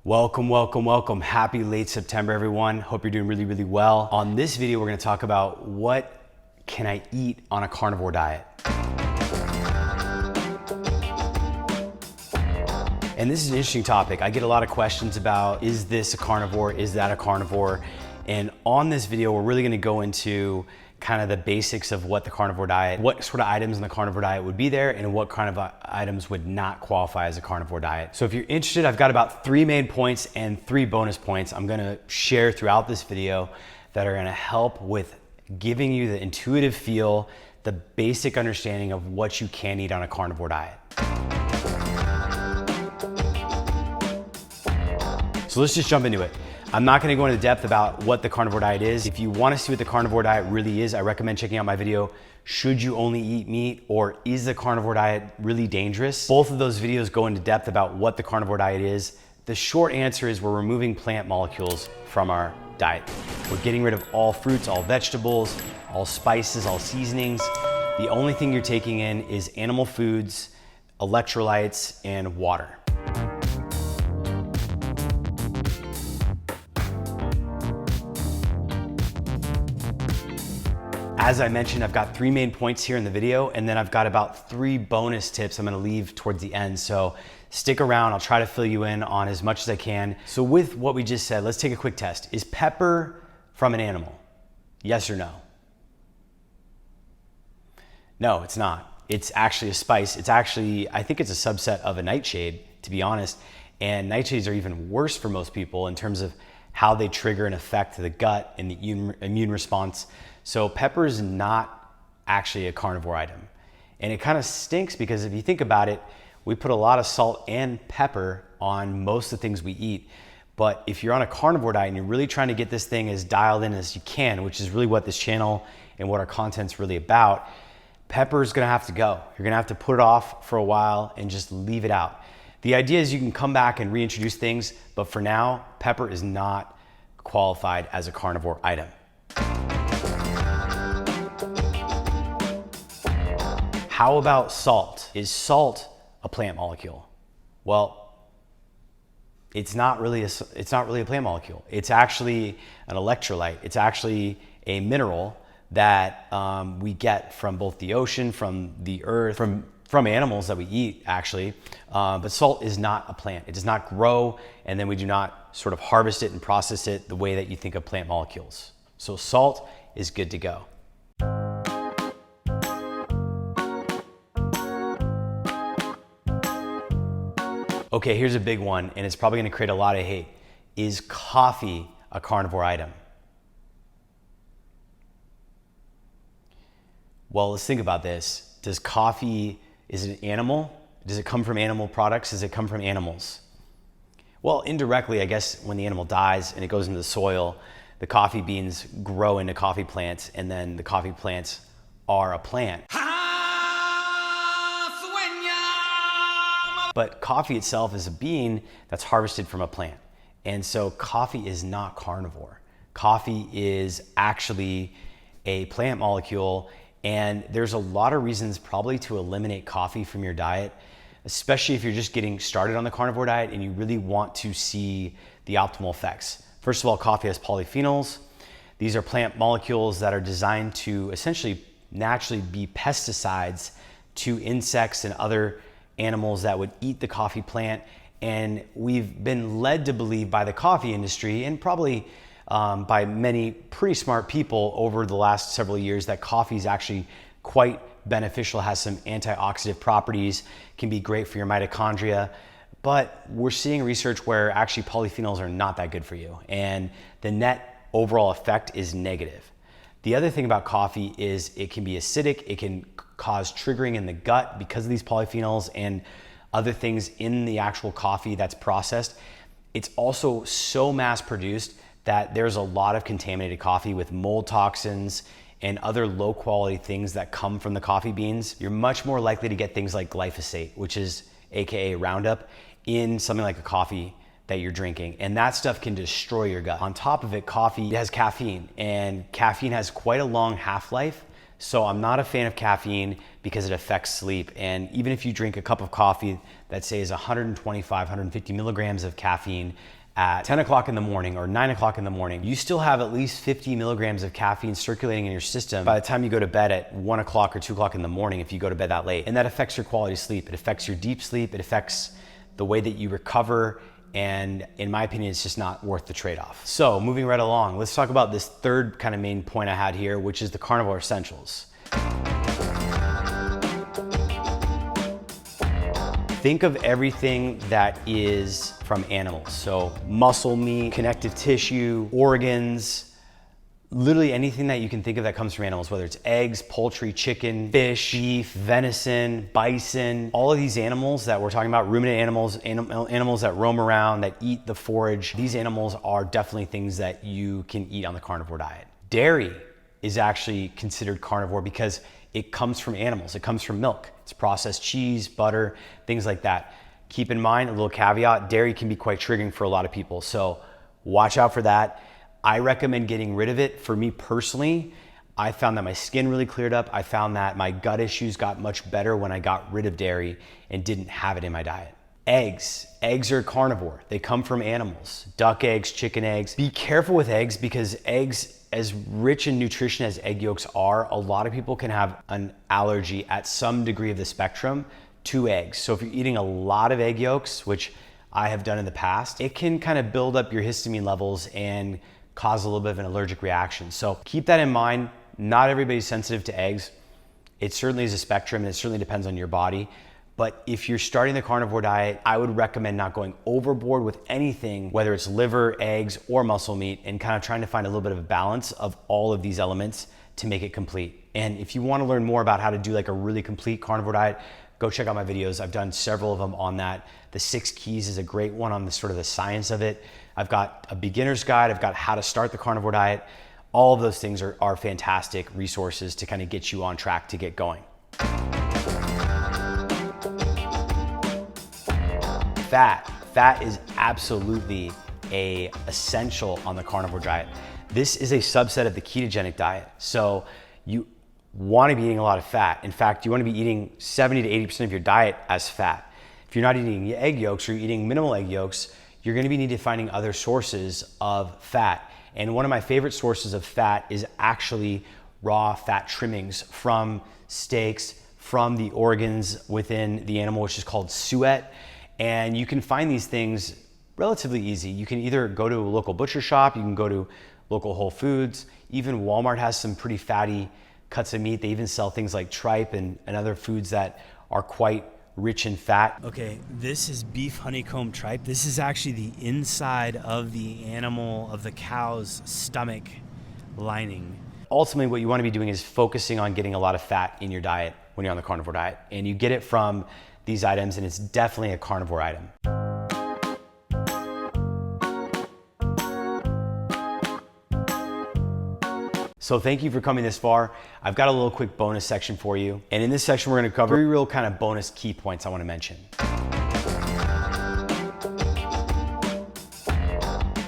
Welcome, welcome, welcome. Happy late September, everyone. Hope you're doing really, really well. On this video, we're gonna talk about what can I eat on a carnivore diet. And this is an interesting topic. I get a lot of questions about, is this a carnivore? Is that a carnivore? And on this video, we're really gonna go into kind of the basics of what the carnivore diet, what sort of items in the carnivore diet would be there and what kind of items would not qualify as a carnivore diet. So if you're interested, I've got about 3 main points and 3 bonus points I'm gonna share throughout this video that are gonna help with giving you the intuitive feel, the basic understanding of what you can eat on a carnivore diet. So let's just jump into it. I'm not gonna go into depth about what the carnivore diet is. If you wanna see what the carnivore diet really is, I recommend checking out my video, Should You Only Eat Meat, or Is the Carnivore Diet Really Dangerous? Both of those videos go into depth about what the carnivore diet is. The short answer is we're removing plant molecules from our diet. We're getting rid of all fruits, all vegetables, all spices, all seasonings. The only thing you're taking in is animal foods, electrolytes, and water. As I mentioned, I've got 3 main points here in the video, and then I've got about 3 bonus tips I'm gonna leave towards the end. So stick around, I'll try to fill you in on as much as I can. So with what we just said, let's take a quick test. Is pepper from an animal? Yes or no? No, it's not. It's actually a spice. It's actually, I think it's a subset of a nightshade, to be honest. And nightshades are even worse for most people in terms of how they trigger and affect the gut and the immune response. So pepper is not actually a carnivore item. And it kind of stinks because if you think about it, we put a lot of salt and pepper on most of the things we eat. But if you're on a carnivore diet and you're really trying to get this thing as dialed in as you can, which is really what this channel and what our content's really about, pepper is gonna have to go. You're gonna have to put it off for a while and just leave it out. The idea is you can come back and reintroduce things, but for now, pepper is not qualified as a carnivore item. How about salt? Is salt a plant molecule? Well, it's not really a plant molecule. It's actually an electrolyte. It's actually a mineral that we get from both the ocean, from the earth, from animals that we eat actually. But salt is not a plant. It does not grow, and then we do not sort of harvest it and process it the way that you think of plant molecules. So salt is good to go. Okay, here's a big one, and it's probably gonna create a lot of hate. Is coffee a carnivore item? Well, let's think about this. Does coffee, is it an animal? Does it come from animal products? Does it come from animals? Well, indirectly, I guess when the animal dies and it goes into the soil, the coffee beans grow into coffee plants, and then the coffee plants are a plant. But coffee itself is a bean that's harvested from a plant. And so coffee is not carnivore. Coffee is actually a plant molecule, and there's a lot of reasons probably to eliminate coffee from your diet, especially if you're just getting started on the carnivore diet and you really want to see the optimal effects. First of all, coffee has polyphenols. These are plant molecules that are designed to essentially naturally be pesticides to insects and other animals that would eat the coffee plant. And we've been led to believe by the coffee industry and probably by many pretty smart people over the last several years that coffee is actually quite beneficial, has some antioxidant properties, can be great for your mitochondria. But we're seeing research where actually polyphenols are not that good for you, and the net overall effect is negative. The other thing about coffee is it can be acidic, it can cause triggering in the gut because of these polyphenols and other things in the actual coffee that's processed. It's also so mass produced that there's a lot of contaminated coffee with mold toxins and other low quality things that come from the coffee beans. You're much more likely to get things like glyphosate, which is AKA Roundup, in something like a coffee that you're drinking, and that stuff can destroy your gut. On top of it, coffee has caffeine, and caffeine has quite a long half-life. So I'm not a fan of caffeine because it affects sleep. And even if you drink a cup of coffee that says 125, 150 milligrams of caffeine at 10 o'clock in the morning or 9 o'clock in the morning, you still have at least 50 milligrams of caffeine circulating in your system by the time you go to bed at 1 o'clock or 2 o'clock in the morning if you go to bed that late. And that affects your quality of sleep. It affects your deep sleep. It affects the way that you recover. And in my opinion, it's just not worth the trade-off. So moving right along, let's talk about this third kind of main point I had here, which is the carnivore essentials. Think of everything that is from animals. So muscle meat, connective tissue, organs, literally anything that you can think of that comes from animals, whether it's eggs, poultry, chicken, fish, beef, venison, bison, all of these animals that we're talking about, ruminant animals, animals that roam around, that eat the forage, these animals are definitely things that you can eat on the carnivore diet. Dairy is actually considered carnivore because it comes from animals. It comes from milk. It's processed cheese, butter, things like that. Keep in mind, a little caveat, dairy can be quite triggering for a lot of people. So watch out for that. I recommend getting rid of it. For me personally, I found that my skin really cleared up. I found that my gut issues got much better when I got rid of dairy and didn't have it in my diet. Eggs. Eggs are carnivore. They come from animals. Duck eggs, chicken eggs. Be careful with eggs because eggs, as rich in nutrition as egg yolks are, a lot of people can have an allergy at some degree of the spectrum to eggs. So if you're eating a lot of egg yolks, which I have done in the past, it can kind of build up your histamine levels and cause a little bit of an allergic reaction. So keep that in mind. Not everybody's sensitive to eggs. It certainly is a spectrum and it certainly depends on your body. But if you're starting the carnivore diet, I would recommend not going overboard with anything, whether it's liver, eggs, or muscle meat, and kind of trying to find a little bit of a balance of all of these elements to make it complete. And if you want to learn more about how to do like a really complete carnivore diet, go check out my videos. I've done several of them on that. The 6 keys is a great one on the sort of the science of it. I've got a beginner's guide. I've got how to start the carnivore diet. All of those things are fantastic resources to kind of get you on track to get going. Fat is absolutely an essential on the carnivore diet. This is a subset of the ketogenic diet. So you want to be eating a lot of fat. In fact, you want to be eating 70 to 80% of your diet as fat. If you're not eating egg yolks or you're eating minimal egg yolks, you're going to be needing to finding other sources of fat. And one of my favorite sources of fat is actually raw fat trimmings from steaks, from the organs within the animal, which is called suet. And you can find these things relatively easy. You can either go to a local butcher shop, you can go to local Whole Foods. Even Walmart has some pretty fatty cuts of meat. They even sell things like tripe and other foods that are quite rich in fat. Okay, this is beef honeycomb tripe. This is actually the inside of the animal, of the cow's stomach lining. Ultimately, what you want to be doing is focusing on getting a lot of fat in your diet when you're on the carnivore diet. And you get it from these items, and it's definitely a carnivore item. So thank you for coming this far. I've got a little quick bonus section for you. And in this section, we're gonna cover 3 real kind of bonus key points I wanna mention.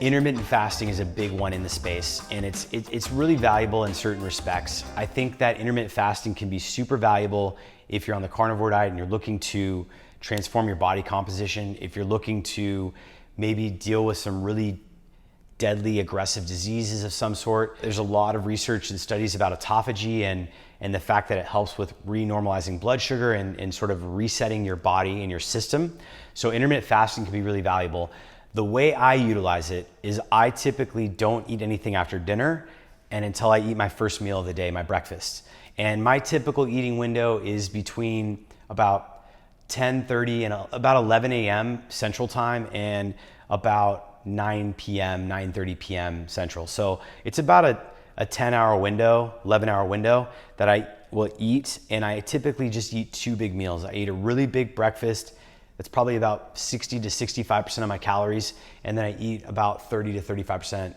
Intermittent fasting is a big one in the space, and it's really valuable in certain respects. I think that intermittent fasting can be super valuable if you're on the carnivore diet and you're looking to transform your body composition, if you're looking to maybe deal with some really deadly aggressive diseases of some sort. There's a lot of research and studies about autophagy and the fact that it helps with renormalizing blood sugar and sort of resetting your body and your system. So intermittent fasting can be really valuable. The way I utilize it is I typically don't eat anything after dinner and until I eat my first meal of the day, my breakfast. And my typical eating window is between about 10:30 and about 11 a.m. Central Time and about 9 p.m., 9:30 p.m. Central. So it's about a 10-hour window, 11-hour window that I will eat, and I typically just eat 2 big meals. I eat a really big breakfast that's probably about 60 to 65% of my calories, and then I eat about 30 to 35%,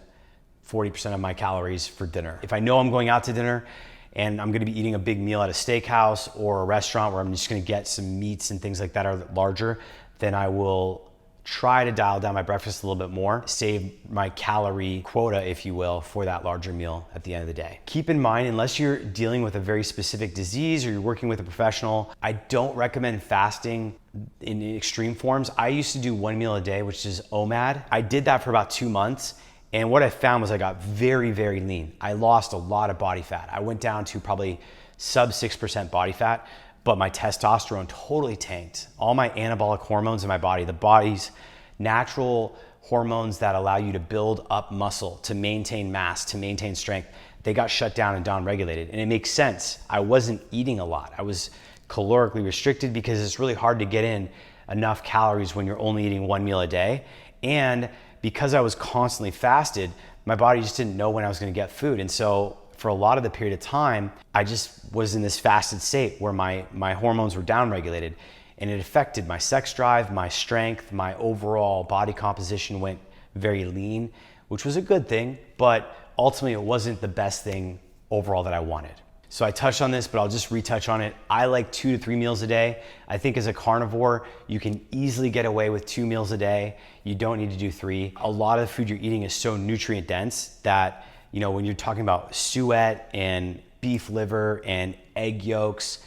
40% of my calories for dinner. If I know I'm going out to dinner and I'm gonna be eating a big meal at a steakhouse or a restaurant where I'm just gonna get some meats and things like that are larger, then I will try to dial down my breakfast a little bit more, save my calorie quota, if you will, for that larger meal at the end of the day. Keep in mind, unless you're dealing with a very specific disease or you're working with a professional, I don't recommend fasting in extreme forms. I used to do 1 meal a day, which is OMAD. I did that for about 2 months. And what I found was I got very, very lean. I lost a lot of body fat. I went down to probably sub 6% body fat, but my testosterone totally tanked. All my anabolic hormones in my body, the body's natural hormones that allow you to build up muscle, to maintain mass, to maintain strength, they got shut down and down-regulated. And it makes sense. I wasn't eating a lot. I was calorically restricted because it's really hard to get in enough calories when you're only eating 1 meal a day. And because I was constantly fasted, my body just didn't know when I was gonna get food. And so for a lot of the period of time, I just was in this fasted state where my hormones were downregulated, and it affected my sex drive, my strength, my overall body composition went very lean, which was a good thing, but ultimately it wasn't the best thing overall that I wanted. So I touched on this, but I'll just retouch on it. I like 2 to 3 meals a day. I think as a carnivore, you can easily get away with 2 meals a day. You don't need to do 3. A lot of the food you're eating is so nutrient dense that, you know, when you're talking about suet and beef liver and egg yolks,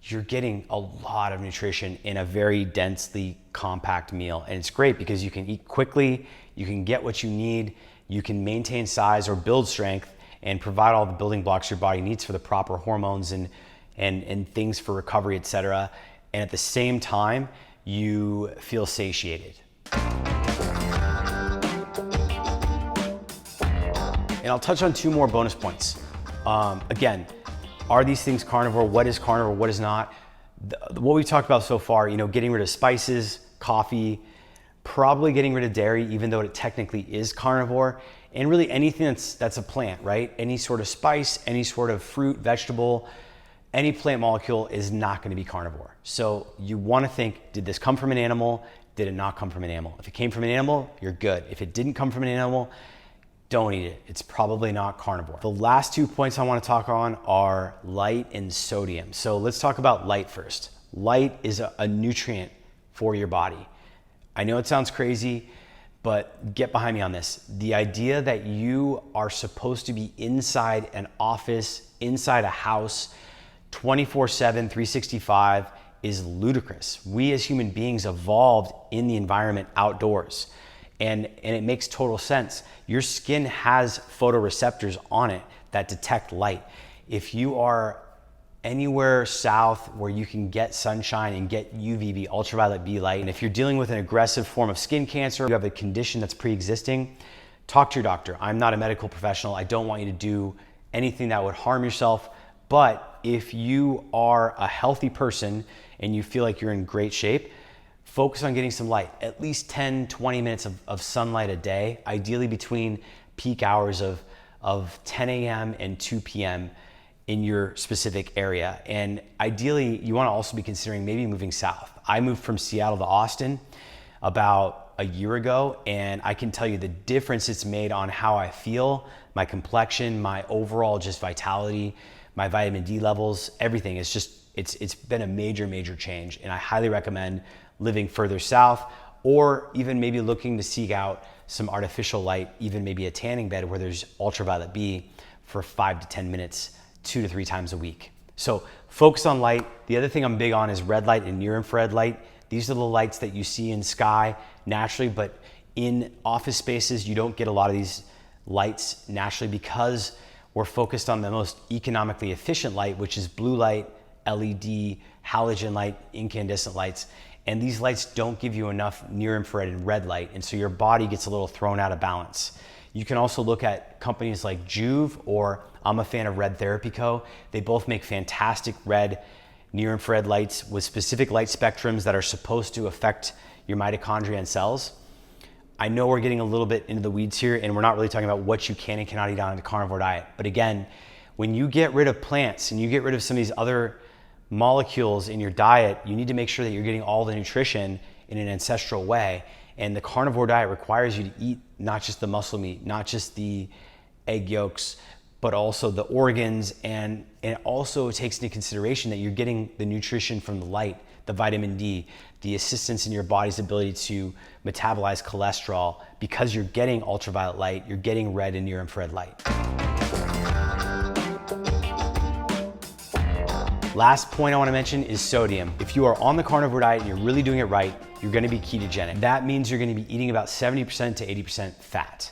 you're getting a lot of nutrition in a very densely compact meal. And it's great because you can eat quickly, you can get what you need, you can maintain size or build strength and provide all the building blocks your body needs for the proper hormones and things for recovery, etc. And at the same time, you feel satiated. And I'll touch on 2 more bonus points. Again, are these things carnivore? What is carnivore? What is not? What we've talked about so far, you know, getting rid of spices, coffee, probably getting rid of dairy, even though it technically is carnivore, and really anything that's a plant, right? Any sort of spice, any sort of fruit, vegetable, any plant molecule is not going to be carnivore. So you want to think, did this come from an animal? Did it not come from an animal? If it came from an animal, you're good. If it didn't come from an animal, don't eat it. It's probably not carnivore. The last 2 points I want to talk on are light and sodium. So let's talk about light first. Light is a nutrient for your body. I know it sounds crazy, but get behind me on this. The idea that you are supposed to be inside an office, inside a house, 24/7, 365 is ludicrous. We as human beings evolved in the environment outdoors. And it makes total sense. Your skin has photoreceptors on it that detect light. If you are anywhere south where you can get sunshine and get UVB, ultraviolet B light, and if you're dealing with an aggressive form of skin cancer, you have a condition that's pre-existing, talk to your doctor. I'm not a medical professional. I don't want you to do anything that would harm yourself. But if you are a healthy person and you feel like you're in great shape, focus on getting some light, at least 10, 20 minutes of sunlight a day, ideally between peak hours of 10 a.m. and 2 p.m. in your specific area. And ideally, you wanna also be considering maybe moving south. I moved from Seattle to Austin about a year ago, and I can tell you the difference it's made on how I feel, my complexion, my overall just vitality, my vitamin D levels, everything. It's been a major change, and I highly recommend living further south, or even maybe looking to seek out some artificial light, even maybe a tanning bed where there's ultraviolet B for 5 to 10 minutes, 2 to 3 times a week. So focus on light. The other thing I'm big on is red light and near infrared light. These are the lights that you see in sky naturally, but in office spaces, you don't get a lot of these lights naturally because we're focused on the most economically efficient light, which is blue light, LED, halogen light, incandescent lights. And these lights don't give you enough near infrared and red light. And so your body gets a little thrown out of balance. You can also look at companies like Juve, or I'm a fan of Red Therapy Co. They both make fantastic red near infrared lights with specific light spectrums that are supposed to affect your mitochondria and cells. I know we're getting a little bit into the weeds here, and we're not really talking about what you can and cannot eat on a carnivore diet. But again, when you get rid of plants and you get rid of some of these other molecules in your diet, you need to make sure that you're getting all the nutrition in an ancestral way. And the carnivore diet requires you to eat not just the muscle meat, not just the egg yolks, but also the organs. And it also takes into consideration that you're getting the nutrition from the light, the vitamin D, the assistance in your body's ability to metabolize cholesterol because you're getting ultraviolet light, you're getting red and near infrared light. Last point I want to mention is sodium. If you are on the carnivore diet and you're really doing it right, you're going to be ketogenic. That means you're going to be eating about 70% to 80% fat.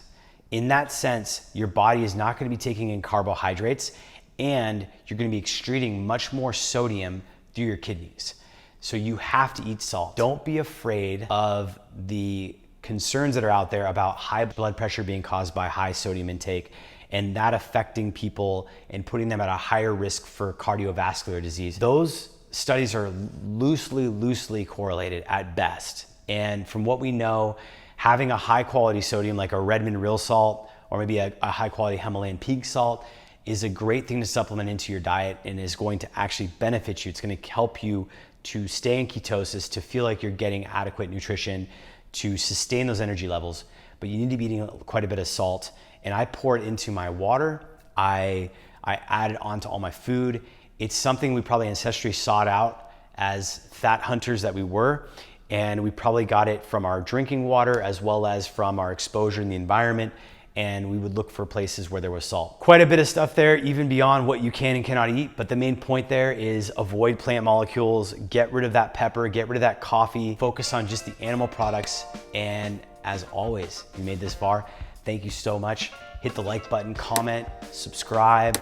In that sense, your body is not going to be taking in carbohydrates and you're going to be excreting much more sodium through your kidneys. So you have to eat salt. Don't be afraid of the concerns that are out there about high blood pressure being caused by high sodium intake and that affecting people and putting them at a higher risk for cardiovascular disease. Those studies are loosely correlated at best. And from what we know, having a high quality sodium like a Redmond real salt or maybe a high quality Himalayan pink salt is a great thing to supplement into your diet and is going to actually benefit you. It's going to help you to stay in ketosis, to feel like you're getting adequate nutrition, to sustain those energy levels. But you need to be eating quite a bit of salt. And I pour it into my water. I add it onto all my food. It's something we probably ancestrally sought out as fat hunters that we were. And we probably got it from our drinking water as well as from our exposure in the environment. And we would look for places where there was salt. Quite a bit of stuff there, even beyond what you can and cannot eat. But the main point there is avoid plant molecules, get rid of that pepper, get rid of that coffee, focus on just the animal products. And as always, if you made this far, thank you so much. Hit the like button, comment, subscribe.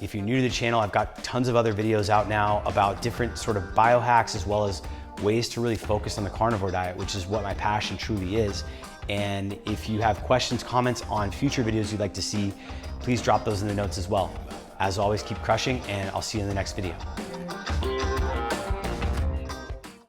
If you're new to the channel, I've got tons of other videos out now about different sort of biohacks as well as ways to really focus on the carnivore diet, which is what my passion truly is. And if you have questions, comments on future videos you'd like to see, please drop those in the notes as well. As always, keep crushing and I'll see you in the next video.